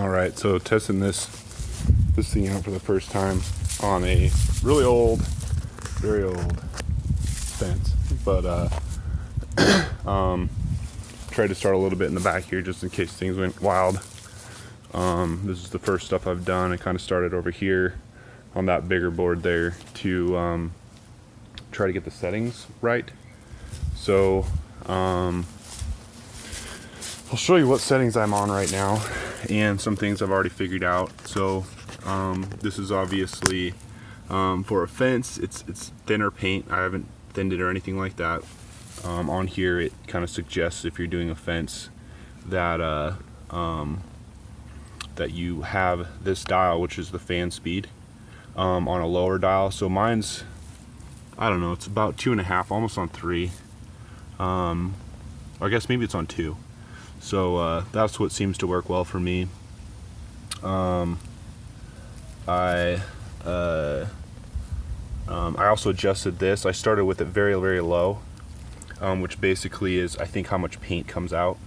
All right, so testing this thing out for the first time on a really old, very old fence, but tried to start a little bit in the back here just in case things went wild. This is the first stuff I've done. I kind of started over here on that bigger board there to try to get the settings right. So I'll show you what settings I'm on right now and some things I've already figured out. So this is obviously for a fence. It's thinner paint. I haven't thinned it or anything like that. On here it kind of suggests if you're doing a fence that that you have this dial, which is the fan speed, on a lower dial. So mine's, I don't know, it's about 2.5, almost on 3. Or I guess maybe it's on 2. So that's what seems to work well for me. I also adjusted this. I started with it very, very low, which basically is, I think, how much paint comes out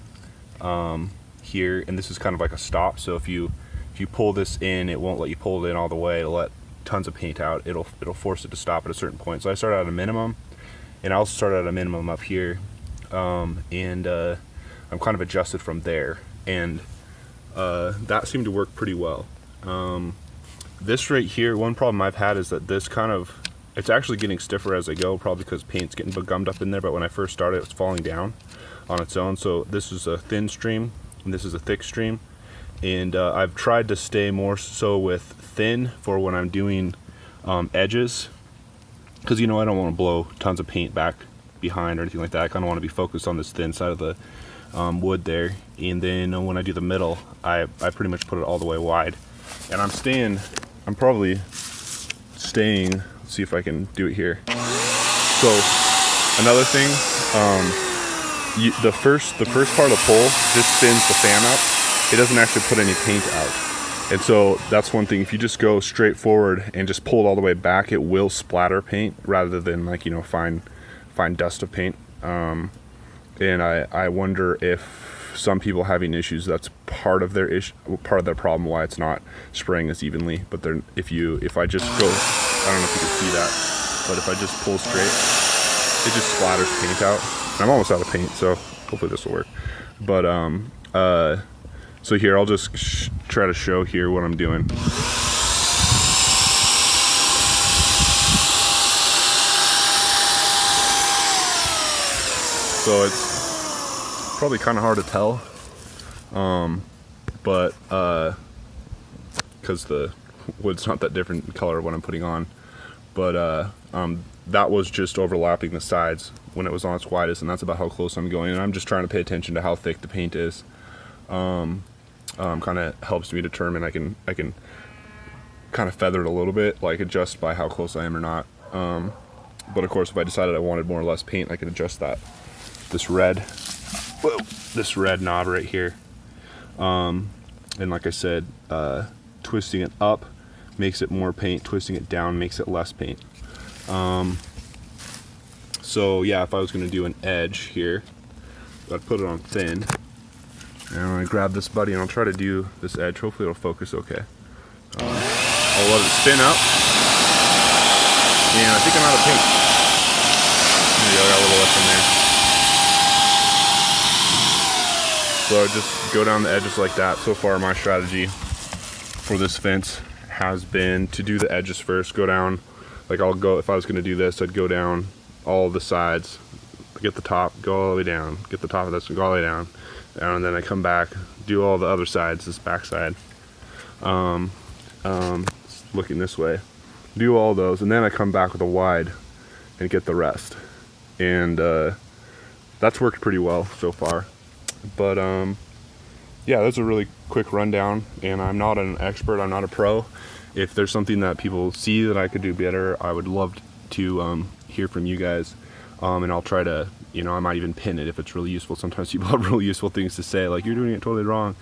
here. And this is kind of like a stop. So if you pull this in, it won't let you pull it in all the way. It'll let tons of paint out. It'll force it to stop at a certain point. So I started at a minimum, and I also started at a minimum up here, and I'm kind of adjusted from there, and that seemed to work pretty well. This right here, one problem I've had is that this it's actually getting stiffer as I go, probably because paint's getting gummed up in there, but when I first started it was falling down on its own. So this is a thin stream and this is a thick stream, and I've tried to stay more so with thin for when I'm doing edges, because I don't want to blow tons of paint back behind or anything like that. I kind of want to be focused on this thin side of the wood there, and then when I do the middle, I pretty much put it all the way wide, and I'm probably staying, let's see if I can do it here. So another thing, the first part of the pull just thins the fan out. It doesn't actually put any paint out, and so that's one thing. If you just go straight forward and just pull it all the way back, it will splatter paint rather than fine dust of paint. And I wonder if some people having issues, that's part of their problem, why it's not spraying as evenly. But if I just go, I don't know if you can see that, but if I just pull straight, it just splatters paint out. And I'm almost out of paint, so hopefully this will work. But so here I'll just try to show here what I'm doing. So it's probably kind of hard to tell, but because the wood's not that different in color what I'm putting on, but that was just overlapping the sides when it was on its widest, and that's about how close I'm going. And I'm just trying to pay attention to how thick the paint is. Kind of helps me determine. I can kind of feather it a little bit, like adjust by how close I am or not. But of course, if I decided I wanted more or less paint, I could adjust that. This red knob right here, and like I said, twisting it up makes it more paint, twisting it down makes it less paint. So yeah, if I was going to do an edge here, I'd put it on thin, and I'm going to grab this buddy and I'll try to do this edge. Hopefully it'll focus okay. I'll let it spin up, and I think I'm out of paint. There you go, I got a little left in there. So I just go down the edges like that. So far my strategy for this fence has been to do the edges first, go down, like if I was going to do this, I'd go down all the sides, get the top, go all the way down, get the top of this, go all the way down, and then I come back, do all the other sides, this back side, looking this way, do all those, and then I come back with a wide and get the rest. And that's worked pretty well so far. But yeah, that's a really quick rundown, and I'm not an expert, I'm not a pro. If there's something that people see that I could do better, I would love to hear from you guys, and I'll try to, I might even pin it if it's really useful. Sometimes people have really useful things to say, like, you're doing it totally wrong.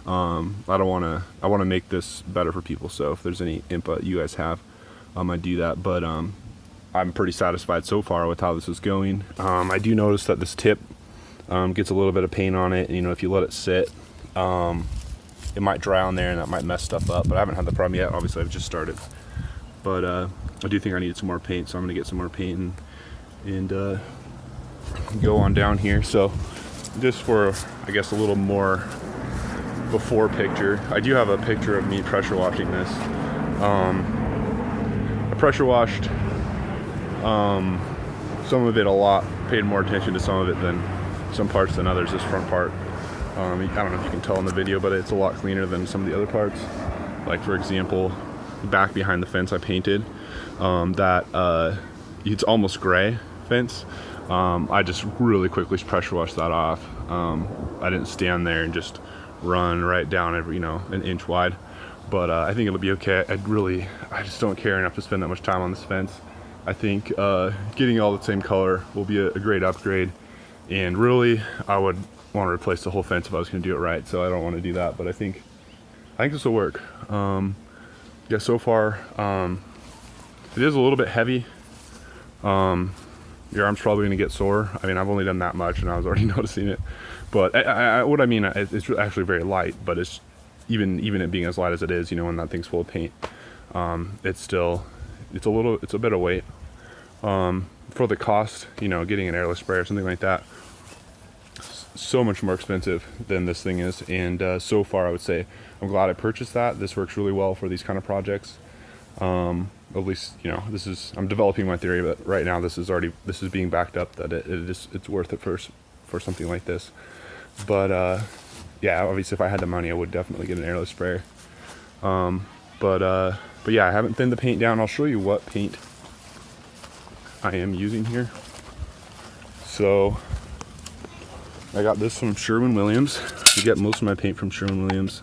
I want to make this better for people, so if there's any input you guys have, I do that. But I'm pretty satisfied so far with how this is going. I do notice that this tip gets a little bit of paint on it, if you let it sit, it might dry on there and that might mess stuff up, but I haven't had the problem yet. Obviously I've just started, but I do think I need some more paint, so I'm gonna get some more paint and go on down here. So just for, I guess, a little more before picture, I do have a picture of me pressure washing this. I pressure washed some of it a lot, paid more attention to some of it than some parts than others. This front part, I don't know if you can tell in the video, but it's a lot cleaner than some of the other parts. Like for example, the back behind the fence I painted, it's almost gray fence. I just really quickly pressure washed that off. I didn't stand there and just run right down every, an inch wide, but I think it'll be okay. I just don't care enough to spend that much time on this fence. I think getting all the same color will be a great upgrade, and really I would want to replace the whole fence if I was going to do it right, so I don't want to do that, but I think this will work. Yeah, so far it is a little bit heavy. Your arm's probably going to get sore. I mean, I've only done that much and I was already noticing it, but what I mean, it's actually very light, but it's even it being as light as it is, when that thing's full of paint, it's a bit of weight. For the cost, getting an airless spray or something like that, so much more expensive than this thing is, and so far I would say I'm glad I purchased that. This works really well for these kind of projects. At least, I'm developing my theory, but right now this is being backed up that it's worth it for something like this. But yeah, obviously if I had the money I would definitely get an airless sprayer. But yeah, I haven't thinned the paint down. I'll show you what paint I am using here. So I got this from Sherwin-Williams. I get most of my paint from Sherwin-Williams.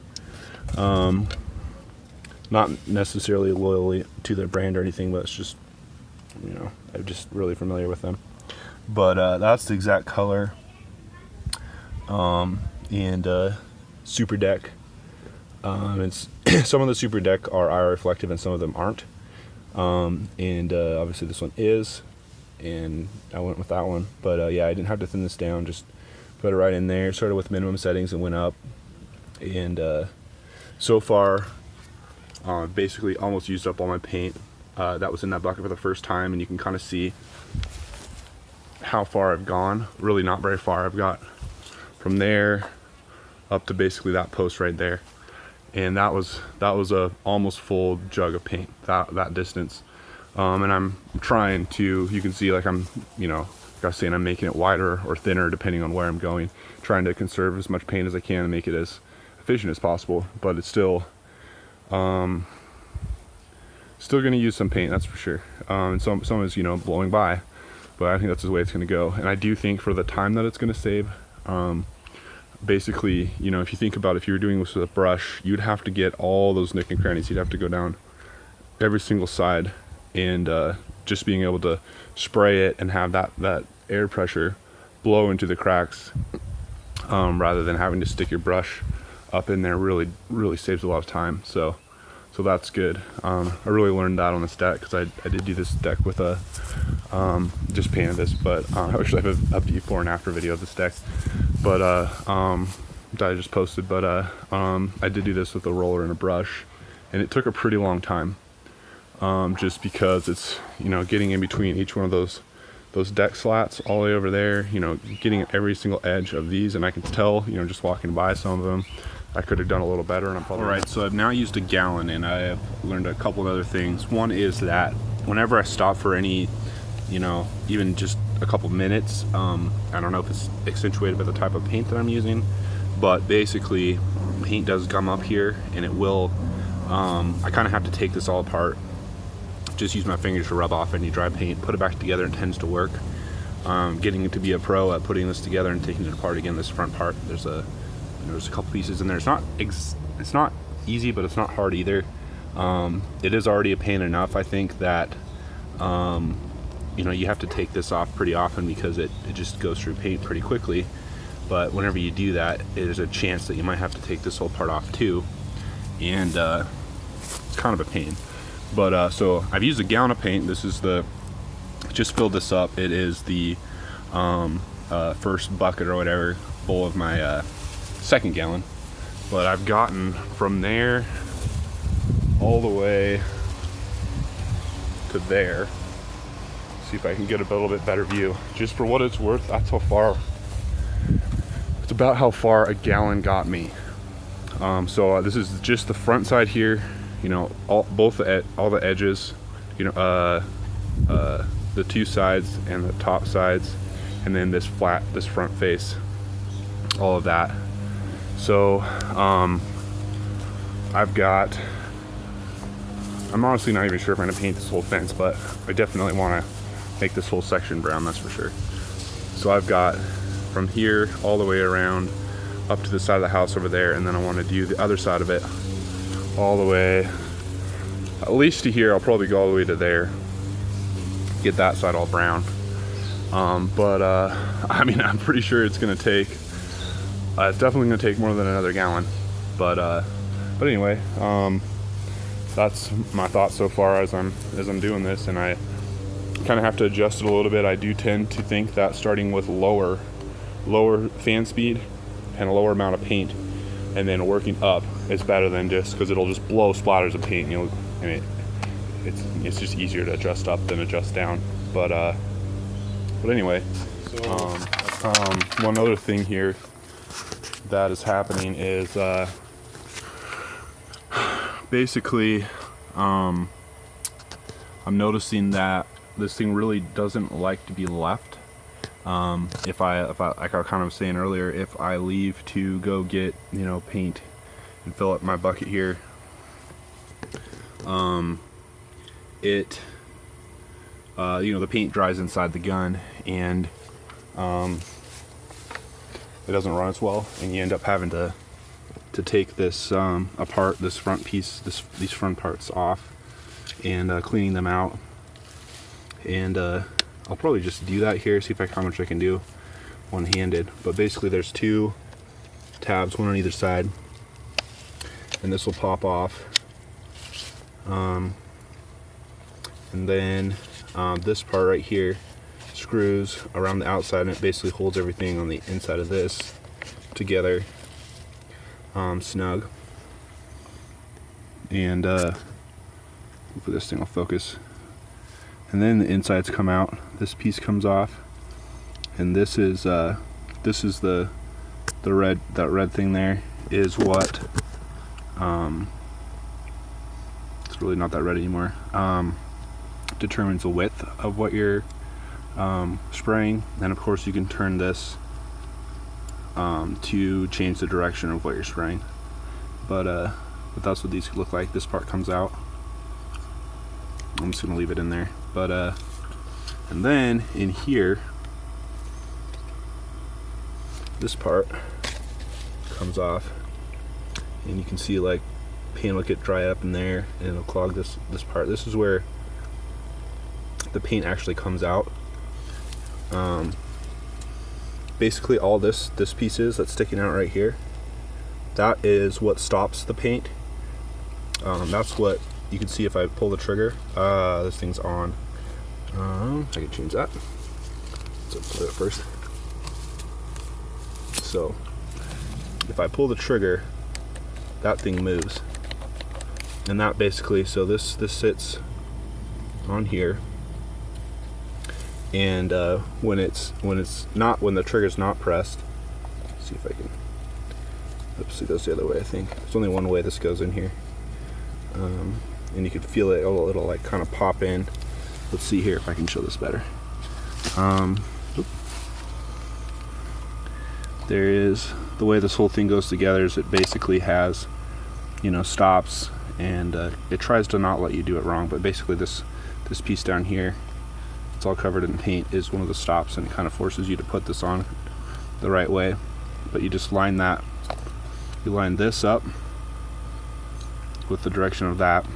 Not necessarily loyally to their brand or anything, but it's just, I'm just really familiar with them. But that's the exact color. And Super Deck. It's some of the Super Deck are IR reflective and some of them aren't. And obviously this one is, and I went with that one. But yeah, I didn't have to thin this down, just put it right in there. Started with minimum settings and went up. And so far, basically almost used up all my paint that was in that bucket for the first time, and you can kind of see how far I've gone. Really not very far. I've got from there up to basically that post right there, and that was a almost full jug of paint, that distance. And I'm trying to, you can see, like I'm, like I was saying, I'm making it wider or thinner depending on where I'm going, trying to conserve as much paint as I can and make it as efficient as possible. But it's still going to use some paint, that's for sure. And some is blowing by, but I think that's the way it's going to go. And I do think for the time that it's going to save, basically, if you think about, if you were doing this with a brush, you'd have to get all those nook and crannies. You'd have to go down every single side, and just being able to spray it and have that air pressure blow into the cracks, rather than having to stick your brush up in there, really saves a lot of time. So that's good. I really learned that on this deck, because I did do this deck with just painted this, but I actually have a before and after video of this deck, but that I just posted. But I did do this with a roller and a brush, and it took a pretty long time, just because it's getting in between each one of those deck slats all the way over there, getting at every single edge of these. And I can tell, just walking by some of them, I could have done a little better, and I'm probably... Alright, so I've now used a gallon, and I have learned a couple of other things. One is that whenever I stop for any, even just a couple minutes, I don't know if it's accentuated by the type of paint that I'm using, but basically paint does gum up here, and it will, I kind of have to take this all apart, just use my fingers to rub off any dry paint, put it back together, and it tends to work. Getting to be a pro at putting this together and taking it apart again, this front part, there's a couple pieces in there. It's not easy, but it's not hard either. It is already a pain enough, I think, that you have to take this off pretty often, because it just goes through paint pretty quickly. But whenever you do that, there's a chance that you might have to take this whole part off too, and it's kind of a pain. But so I've used a gallon of paint. This is just filled this up. It is the first bucket or whatever full of my second gallon. But I've gotten from there all the way to there. See if I can get a little bit better view. Just for what it's worth, that's how far, it's about how far a gallon got me. So this is just the front side here, you know, all the edges, you know, the two sides and the top sides, and then this front face, all of that. So I'm honestly not even sure if I'm gonna paint this whole fence, but I definitely want to make this whole section brown, that's for sure. So I've got from here all the way around up to the side of the house over there, and then I want to do the other side of it all the way at least to here. I'll probably go all the way to there, get that side all brown. I mean, I'm pretty sure it's gonna take it's definitely gonna take more than another gallon, but anyway, that's my thoughts so far as I'm doing this, and I kind of have to adjust it a little bit. I do tend to think that starting with lower fan speed and a lower amount of paint, and then working up is better than just, because it'll just blow splatters of paint. You know, I mean, it's just easier to adjust up than adjust down. But anyway, so one other thing here that is happening is basically I'm noticing that this thing really doesn't like to be left. If I like I kind of was saying earlier, if I leave to go get, you know, paint and fill up my bucket here, you know, the paint dries inside the gun, and it doesn't run as well, and you end up having to take this apart, this front piece, these front parts off, and cleaning them out. And I'll probably just do that here, see how much I can do one-handed. But basically there's two tabs, one on either side, and this will pop off. And then this part right here screws around the outside, and it basically holds everything on the inside of this together snug. And hopefully this thing will focus. And then the insides come out. This piece comes off, and this is the red, that red thing there is what it's really not that red anymore, determines the width of what you're spraying. And of course you can turn this to change the direction of what you're spraying, but that's what these look like. This part comes out. I'm just gonna leave it in there, but and then in here, this part comes off, and you can see like paint will get dry up in there, and it'll clog this part. This is where the paint actually comes out. Basically all this piece is that's sticking out right here, that is what stops the paint. That's what you can see if I pull the trigger. This thing's on. I can change that. Let's put it first. So if I pull the trigger, that thing moves, and that basically, so this sits on here, and when the trigger's not pressed, let's see if I can. Oops, it goes the other way. I think there's only one way this goes in here. And you can feel it, it'll like kind of pop in. Let's see here if I can show this better. There is, the way this whole thing goes together is it basically has, you know, stops, and it tries to not let you do it wrong, but basically this piece down here, it's all covered in paint, is one of the stops, and it kind of forces you to put this on the right way. But you just line that, you line this up with the direction of that.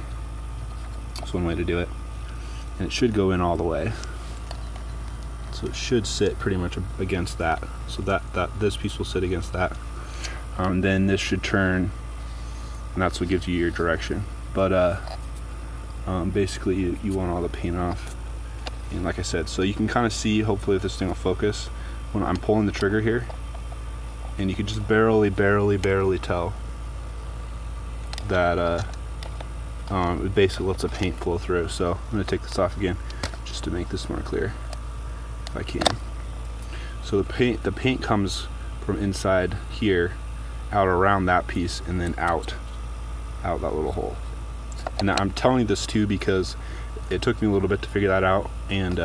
That's one way to do it, and it should go in all the way, so it should sit pretty much against that, so that this piece will sit against that. Then this should turn, and that's what gives you your direction. But basically you want all the paint off, and like I said, so you can kind of see, hopefully if this thing will focus, when I'm pulling the trigger here, and you can just barely tell that it basically lets the paint flow through. So I'm going to take this off again just to make this more clear if I can. So the paint comes from inside here out around that piece and then out that little hole. And I'm telling you this too because it took me a little bit to figure that out, and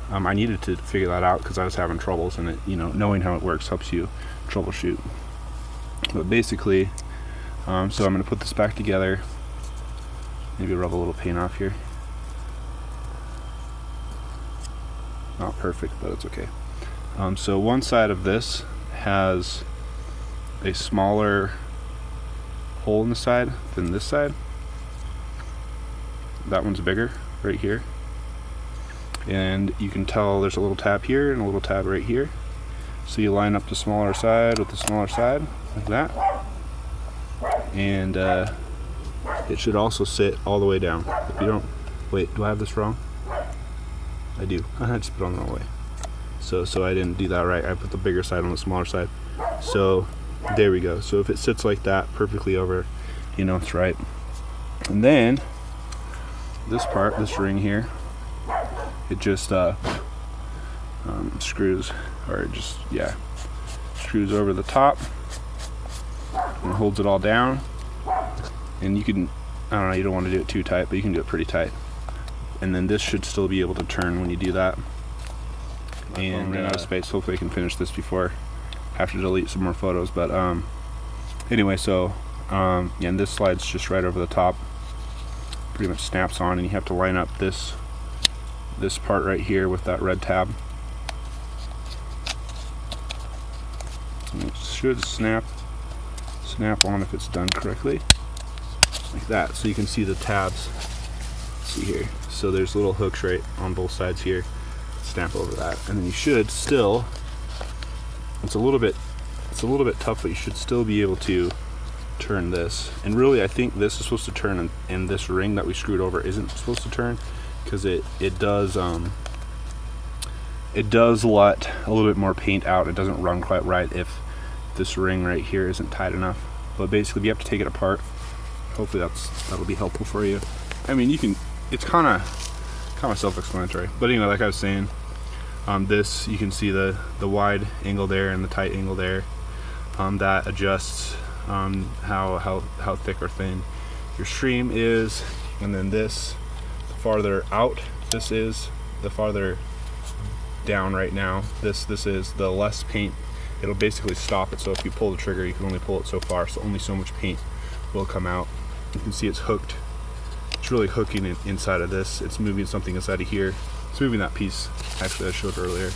I needed to figure that out because I was having troubles, and knowing how it works helps you troubleshoot. But basically, so I'm going to put this back together. Maybe rub a little paint off here. Not perfect, but it's okay. So one side of this has a smaller hole in the side than this side. That one's bigger right here, and you can tell there's a little tab here and a little tab right here. So you line up the smaller side with the smaller side like that, and it should also sit all the way down. If you don't, wait, do I have this wrong? I do. I just put it on the wrong way. So I didn't do that right. I put the bigger side on the smaller side. So there we go. So if it sits like that perfectly over, it's right. And then this part, this ring here, it just screws, or just, yeah, screws over the top and holds it all down. And you can, I don't know, you don't want to do it too tight, but you can do it pretty tight. And then this should still be able to turn when you do that. And ran out of space. Hopefully I can finish this before I have to delete some more photos. But anyway, so yeah, and this slides just right over the top. Pretty much snaps on, and you have to line up this part right here with that red tab. And it should snap on if it's done correctly, like that. So you can see the tabs. Let's see here. So there's little hooks right on both sides here. Snap over that, and then you should still. It's a little bit tough, but you should still be able to turn this. And really, I think this is supposed to turn, and this ring that we screwed over isn't supposed to turn, because it does let a little bit more paint out. It doesn't run quite right if this ring right here isn't tight enough. But basically, you have to take it apart. Hopefully that'll be helpful for you. I mean, it's kind of self-explanatory. But anyway, like I was saying, this, you can see the wide angle there and the tight angle there. That adjusts how thick or thin your stream is. And then this, the farther out this is, the farther down right now. This is the less paint. It'll basically stop it. So if you pull the trigger, you can only pull it so far. So only so much paint will come out. You can see it's hooked. It's really hooking it inside of this. It's moving something inside of here. It's moving that piece, actually, I showed earlier.